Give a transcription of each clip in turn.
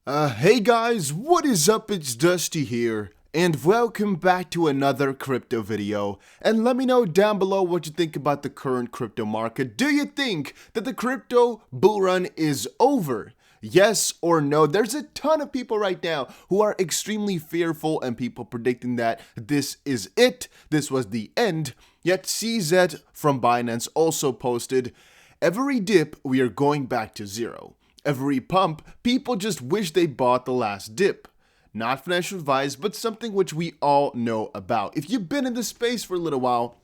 Hey guys, what is up? It's Dusty here, and welcome back to another crypto video. And let me know down below what you think about the current crypto market. Do you think that the crypto bull run is over? Yes or no? There's a ton of people right now who are extremely fearful and people predicting that this is it, this was the end. Yet CZ from Binance also posted, "Every dip, we are going back to zero. Every pump, people just wish they bought the last dip." Not financial advice, but something which we all know about. If you've been in this space for a little while,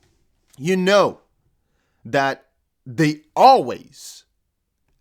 you know that they always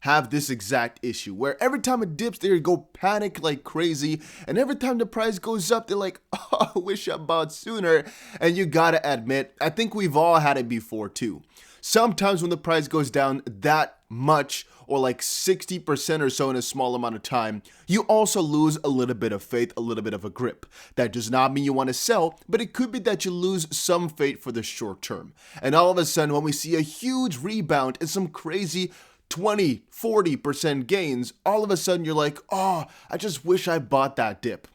have this exact issue where every time it dips, they go panic like crazy, and every time the price goes up, they're like, "Oh, I wish I bought sooner." And you gotta admit, I think we've all had it before too. Sometimes when the price goes down that much, or like 60% or so in a small amount of time, you also lose a little bit of faith, a little bit of a grip. That does not mean you want to sell, but it could be that you lose some faith for the short term. And all of a sudden, when we see a huge rebound and some crazy 20, 40% gains, all of a sudden you're like, "Oh, I just wish I bought that dip."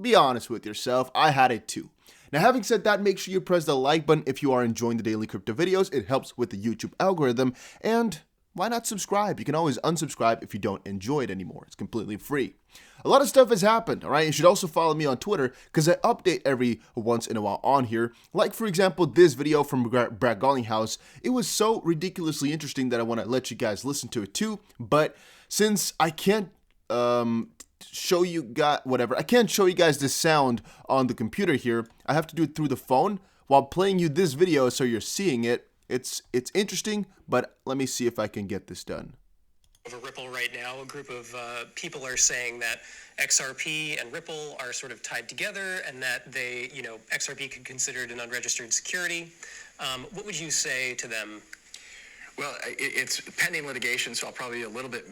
Be honest with yourself, I had it too. Now, having said that, make sure you press the like button if you are enjoying the daily crypto videos. It helps with the YouTube algorithm, and why not subscribe? You can always unsubscribe if you don't enjoy it anymore. It's completely free. A lot of stuff has happened, all right? You should also follow me on Twitter because I update every once in a while on here. Like, for example, this video from Garlinghouse. It was so ridiculously interesting that I want to let you guys listen to it too. But since I can't show you guys the sound on the computer here, I have to do it through the phone while playing you this video so you're seeing it. It's interesting, but let me see if I can get this done. Over Ripple right now, a group of people are saying that XRP and Ripple are sort of tied together, and that XRP could be considered an unregistered security. What would you say to them? Well, it's pending litigation, so I'll probably be a little bit,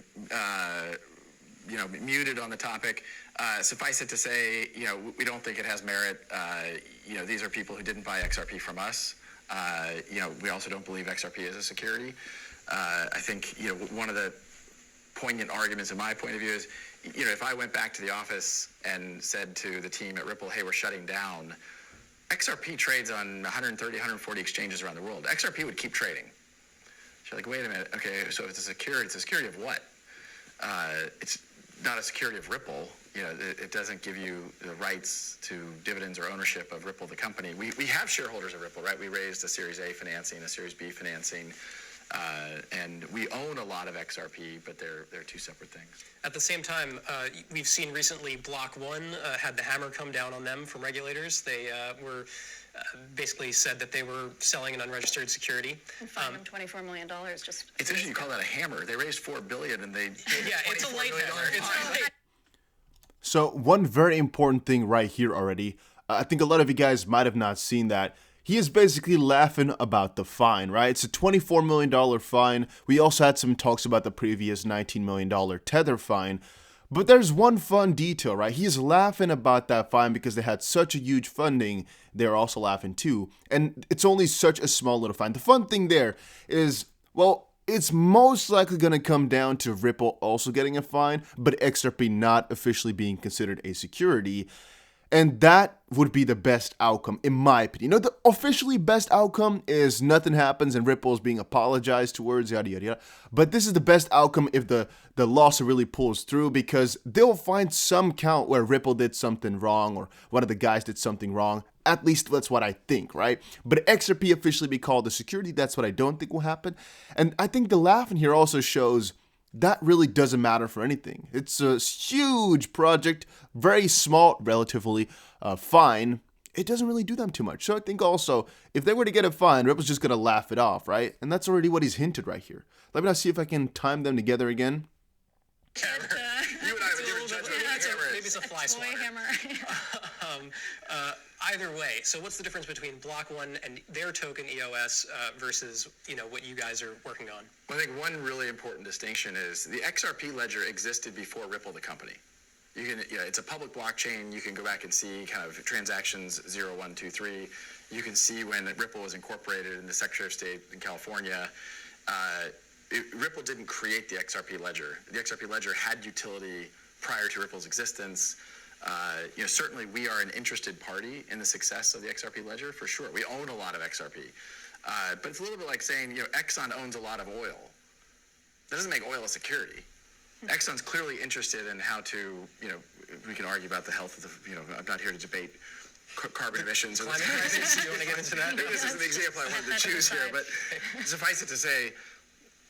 muted on the topic. Suffice it to say, we don't think it has merit. These are people who didn't buy XRP from us. We also don't believe XRP is a security. I think, one of the poignant arguments in my point of view is, if I went back to the office and said to the team at Ripple, "Hey, we're shutting down," XRP trades on 130, 140 exchanges around the world. XRP would keep trading. So you're like, wait a minute, okay, so if it's a security of what? It's not a security of Ripple. It doesn't give you the rights to dividends or ownership of Ripple, the company. We have shareholders of Ripple, right? We raised a Series A financing, a Series B financing, and we own a lot of XRP, but they're two separate things. At the same time, we've seen recently Block One had the hammer come down on them from regulators. They were basically said that they were selling an unregistered security. And fined them $24 million. Just it's interesting you call that a hammer. They raised $4 billion and they it's a late hammer. So one very important thing right here already, I think a lot of you guys might have not seen that. He is basically laughing about the fine, right? It's a $24 million fine. We also had some talks about the previous $19 million Tether fine. But there's one fun detail, right? He's laughing about that fine because they had such a huge funding. They're also laughing too. And it's only such a small little fine. The fun thing there is, well, it's most likely going to come down to Ripple also getting a fine, but XRP not officially being considered a security. And that would be the best outcome, in my opinion. The officially best outcome is nothing happens and Ripple is being apologized towards, yada, yada, yada. But this is the best outcome if the lawsuit really pulls through, because they'll find some count where Ripple did something wrong or one of the guys did something wrong. At least that's what I think, right? But XRP officially be called a security, that's what I don't think will happen. And I think the laugh in here also shows that really doesn't matter for anything. It's a huge project, very small, relatively fine. It doesn't really do them too much. So I think also, if they were to get a fine, Ripple's just going to laugh it off, right? And that's already what he's hinted right here. Let me now see if I can time them together again. You and I have a different judgment. Maybe it's a fly swatter. hammer. Either way, so what's the difference between Block One and their token EOS versus what you guys are working on? Well, I think one really important distinction is the XRP ledger existed before Ripple, the company. It's a public blockchain. You can go back and see kind of transactions 0, 1, 2, 3. You can see when Ripple was incorporated in the Secretary of State in California. Ripple didn't create the XRP ledger. The XRP ledger had utility prior to Ripple's existence. Certainly we are an interested party in the success of the XRP ledger, for sure. We own a lot of XRP. But it's a little bit like saying, Exxon owns a lot of oil. That doesn't make oil a security. Exxon's clearly interested in how to, we can argue about the health of the, I'm not here to debate carbon emissions or the climate crisis. You want to get into that? This is the example I wanted to choose here, but suffice it to say,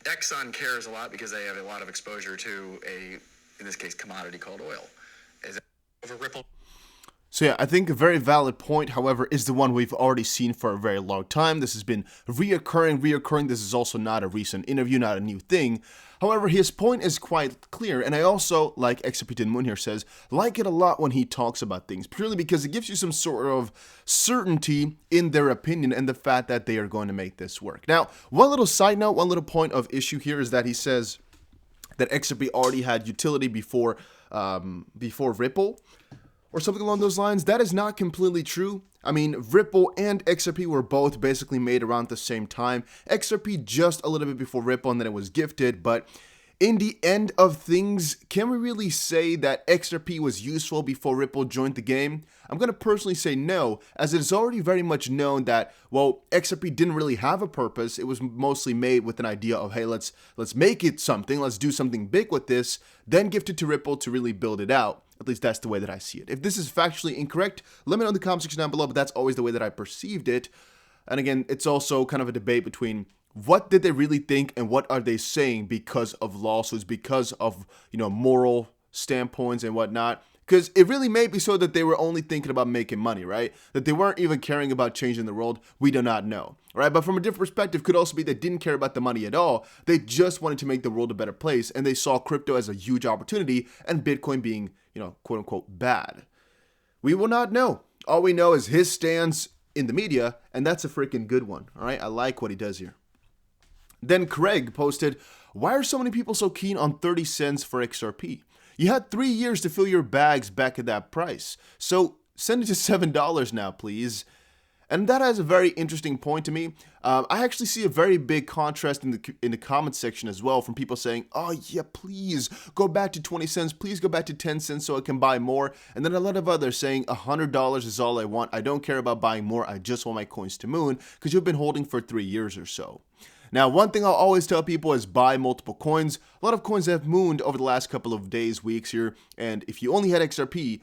Exxon cares a lot because they have a lot of exposure to in this case, commodity called oil. Over Ripple. So yeah, I think a very valid point, however, is the one we've already seen for a very long time. This has been reoccurring. This is also not a recent interview, not a new thing. However, his point is quite clear, and I also, like XRP Moon here says, like it a lot when he talks about things, purely because it gives you some sort of certainty in their opinion and the fact that they are going to make this work. Now, one little side note, one little point of issue here is that he says that XRP already had utility before Ripple, or something along those lines. That is not completely true. I mean, Ripple and XRP were both basically made around the same time. XRP just a little bit before Ripple, and then it was gifted. But in the end of things, can we really say that XRP was useful before Ripple joined the game? I'm going to personally say no, as it is already very much known that, well, XRP didn't really have a purpose. It was mostly made with an idea of, hey, let's make it something. Let's do something big with this, then gift it to Ripple to really build it out. At least that's the way that I see it. If this is factually incorrect, let me know in the comment section down below, but that's always the way that I perceived it. And again, it's also kind of a debate between what did they really think and what are they saying because of lawsuits, because of, moral standpoints and whatnot. Because it really may be so that they were only thinking about making money, right? That they weren't even caring about changing the world. We do not know, right? But from a different perspective, could also be they didn't care about the money at all. They just wanted to make the world a better place, and they saw crypto as a huge opportunity and Bitcoin being, quote unquote, bad. We will not know. All we know is his stance in the media, and that's a freaking good one, all right? I like what he does here. Then Craig posted, why are so many people so keen on 30 cents for XRP? You had 3 years to fill your bags back at that price. So send it to $7 now, please. And that has a very interesting point to me. I actually see a very big contrast in the comment section as well from people saying, oh yeah, please go back to 20 cents. Please go back to 10 cents so I can buy more. And then a lot of others saying $100 is all I want. I don't care about buying more. I just want my coins to moon because you've been holding for 3 years or so. Now, one thing I'll always tell people is buy multiple coins. A lot of coins have mooned over the last couple of days, weeks here. And if you only had XRP,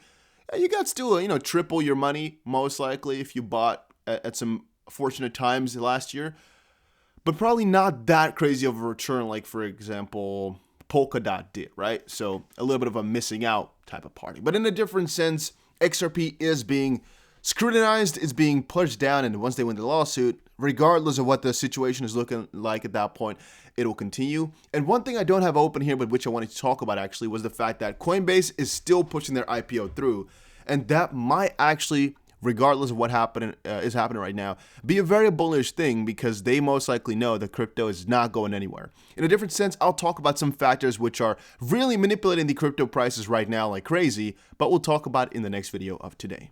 you got still, triple your money, most likely, if you bought at some fortunate times last year. But probably not that crazy of a return like, for example, Polkadot did, right? So a little bit of a missing out type of party. But in a different sense, XRP is being scrutinized, is being pushed down, and once they win the lawsuit, regardless of what the situation is looking like at that point, it will continue. And one thing I don't have open here, but which I wanted to talk about actually, was the fact that Coinbase is still pushing their IPO through, and that might actually, regardless of what is happening right now, be a very bullish thing because they most likely know that crypto is not going anywhere. In a different sense, I'll talk about some factors which are really manipulating the crypto prices right now like crazy, but we'll talk about it in the next video of today.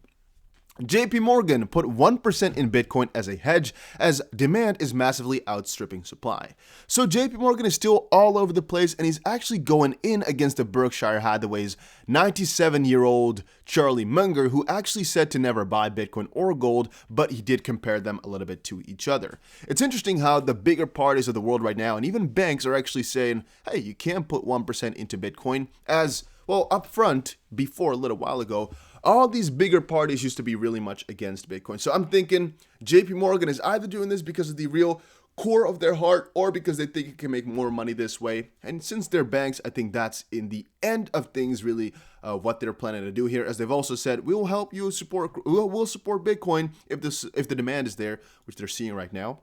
Jpmorgan put 1% in Bitcoin as a hedge as demand is massively outstripping supply. So Jpmorgan is still all over the place, and he's actually going in against the Berkshire Hathaway's 97-year-old Charlie Munger, who actually said to never buy Bitcoin or gold, but he did compare them a little bit to each other. It's interesting how the bigger parties of the world right now, and even banks, are actually saying, hey, you can't put 1% into Bitcoin, as, well, up front, before a little while ago, all these bigger parties used to be really much against Bitcoin. So I'm thinking Jpmorgan is either doing this because of the real core of their heart or because they think it can make more money this way. And since they're banks, I think that's in the end of things really what they're planning to do here. As they've also said, we will help you we'll support Bitcoin if the demand is there, which they're seeing right now.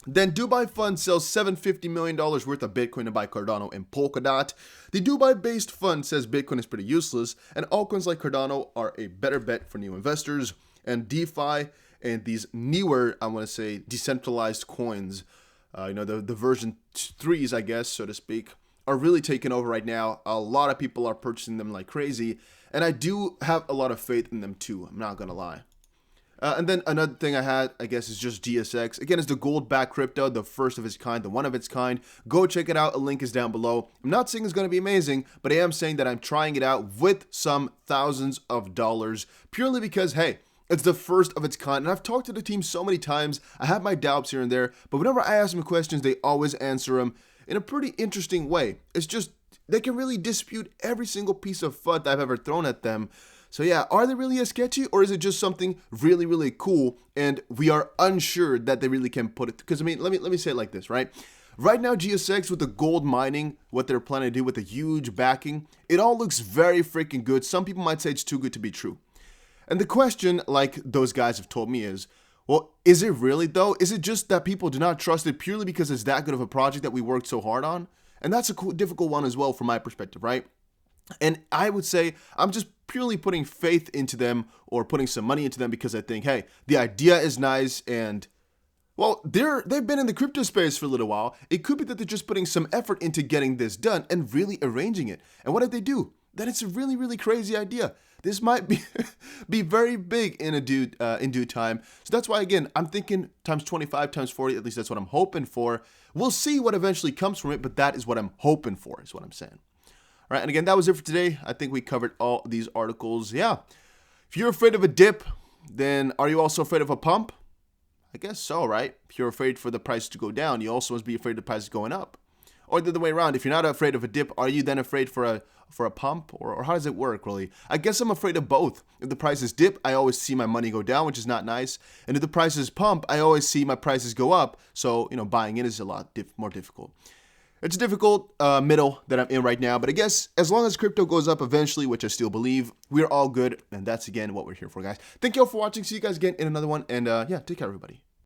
Then Dubai Fund sells $750 million worth of Bitcoin to buy Cardano and Polkadot. The Dubai-based fund says Bitcoin is pretty useless, and altcoins like Cardano are a better bet for new investors. And DeFi and these newer, I want to say, decentralized coins, the version 3s, I guess, so to speak, are really taking over right now. A lot of people are purchasing them like crazy, and I do have a lot of faith in them too, I'm not going to lie. And then another thing I had, I guess, is just GSX. Again, it's the gold-backed crypto, the first of its kind, the one of its kind. Go check it out. A link is down below. I'm not saying it's going to be amazing, but I am saying that I'm trying it out with some thousands of dollars, purely because, hey, it's the first of its kind. And I've talked to the team so many times. I have my doubts here and there, but whenever I ask them questions, they always answer them in a pretty interesting way. It's just, they can really dispute every single piece of FUD that I've ever thrown at them. So yeah, are they really as sketchy, or is it just something really, really cool and we are unsure that they really can put it? Because I mean, let me say it like this, right? Right now, GSX with the gold mining, what they're planning to do with the huge backing, it all looks very freaking good. Some people might say it's too good to be true. And the question, like those guys have told me, is, well, is it really though? Is it just that people do not trust it purely because it's that good of a project that we worked so hard on? And that's a difficult one as well from my perspective, right? And I would say I'm just purely putting faith into them or putting some money into them because I think, hey, the idea is nice and, well, they've been in the crypto space for a little while. It could be that they're just putting some effort into getting this done and really arranging it. And what if they do? Then it's a really, really crazy idea. This might be be very big in due time. So that's why, again, I'm thinking times 25, times 40, at least that's what I'm hoping for. We'll see what eventually comes from it, but that is what I'm hoping for, is what I'm saying. All right, and again, that was it for today. I think we covered all these articles. Yeah, if you're afraid of a dip, then are you also afraid of a pump? I guess so, right? If you're afraid for the price to go down, you also must be afraid of the price going up. Or the other way around, if you're not afraid of a dip, are you then afraid for a pump? Or how does it work, really? I guess I'm afraid of both. If the prices dip, I always see my money go down, which is not nice. And if the prices pump, I always see my prices go up. So, buying in is a lot more difficult. It's a difficult middle that I'm in right now, but I guess as long as crypto goes up eventually, which I still believe, we're all good. And that's, again, what we're here for, guys. Thank you all for watching. See you guys again in another one. And, yeah, take care, everybody.